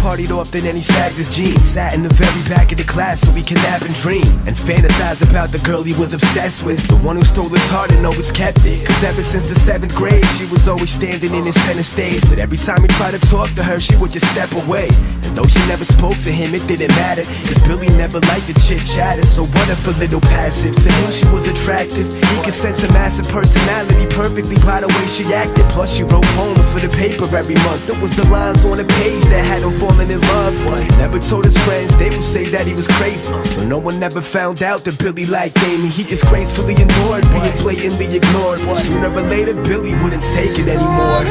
partied often and he sagged his jeans. Sat in the very back of the class so he could nap and dream, and fantasize about the girl he was obsessed with, the one who stole his heart and always kept it. Cause ever since the 7th grade, she was always standing in his center stage. But every time he tried to talk to her, she would just step away. And though she never spoke to him, it didn't matter, cause Billy never liked the chit-chatter. So what if a little passive? To him she was attractive. He could sense a massive personality perfectly by the way she acted. Plus she wrote poems for the paper every month. It was the lines on the page that had him falling in love. But he never told his friends, they would say that he was crazy. So no one ever found out that Billy liked Amy. He just gracefully endured being blatantly ignored. Sooner or later Billy wouldn't take it anymore.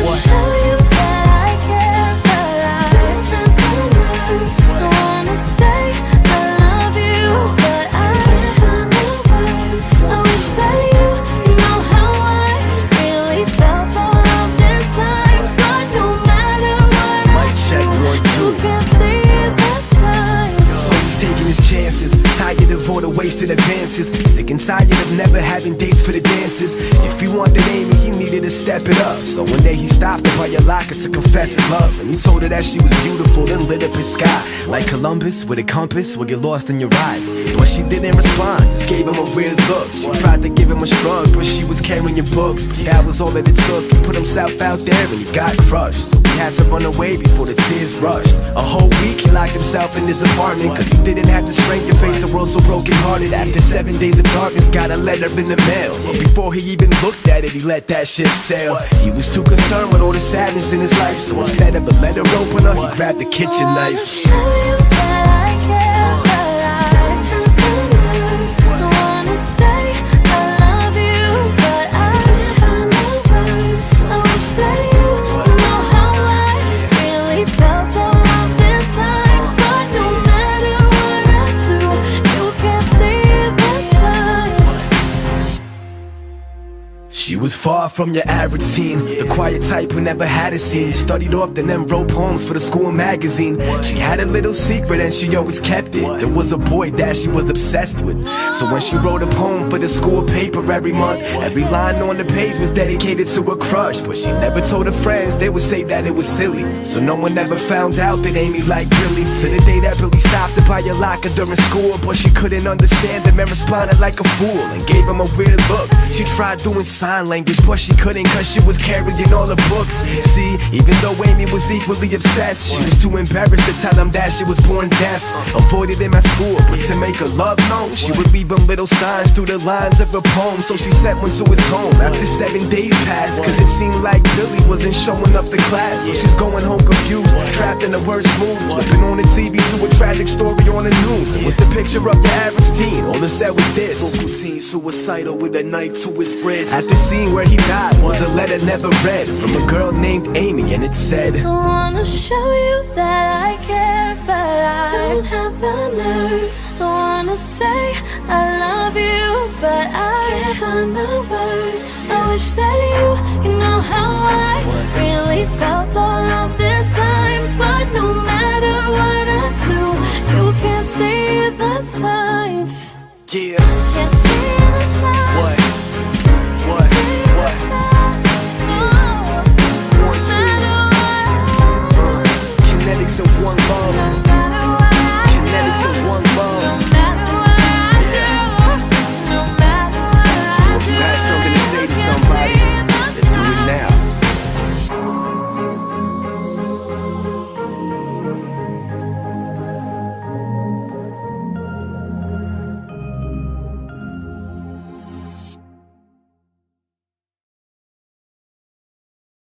Tired of all the wasted advances, sick and tired of never having dates for the dances. If he wanted Amy, he needed to step it up. So one day he stopped her by your locker to confess his love, and he told her that she was beautiful and lit up his sky. Like Columbus with a compass will get lost in your eyes. But she didn't respond, just gave him a weird look. She tried to give him a shrug, but she was carrying books. That was all that it took. He put himself out there and he got crushed. So he had to run away before the tears rushed. A whole week he locked himself in his apartment, cause he didn't have the strength to face the world so broken hearted. After 7 days of darkness, got a letter in the mail. But before he even looked at it, he let that ship sail. He was too concerned with all the sadness in his life, so instead of a letter opener, he grabbed the kitchen knife. She was far from your average teen, the quiet type who never had a scene. Studied often and wrote poems for the school magazine. She had a little secret and she always kept it. There was a boy that she was obsessed with. So when she wrote a poem for the school paper every month, every line on the page was dedicated to a crush. But she never told her friends, they would say that it was silly. So no one ever found out that Amy liked Billy, to the day that Billy stopped her by your locker during school. But she couldn't understand him and responded like a fool and gave him a weird look. She tried doing sign language, but she couldn't cause she was carrying all the books. See, even though Amy was equally obsessed, she was too embarrassed to tell him that she was born deaf. Avoided him at school, but to make her love known, she would leave him little signs through the lines of her poem. So she sent one to his home after 7 days passed, cause it seemed like Billy wasn't showing up to class. So she's going home confused, trapped in a worst mood, flipping on the TV to a tragic story on the news. What's the picture of your average teen? All it said was this: local teen suicidal with a knife to his wrist. At the scene where he died was a letter never read from a girl named Amy, and it said, I wanna show you that I care, but I don't have the nerve. I wanna say I love you, but I can't find the words. I wish that you can know how I really felt all of this time. But no matter what I do, you can't see the signs. yeah, Can't see the signs. what? Kinetics of one love.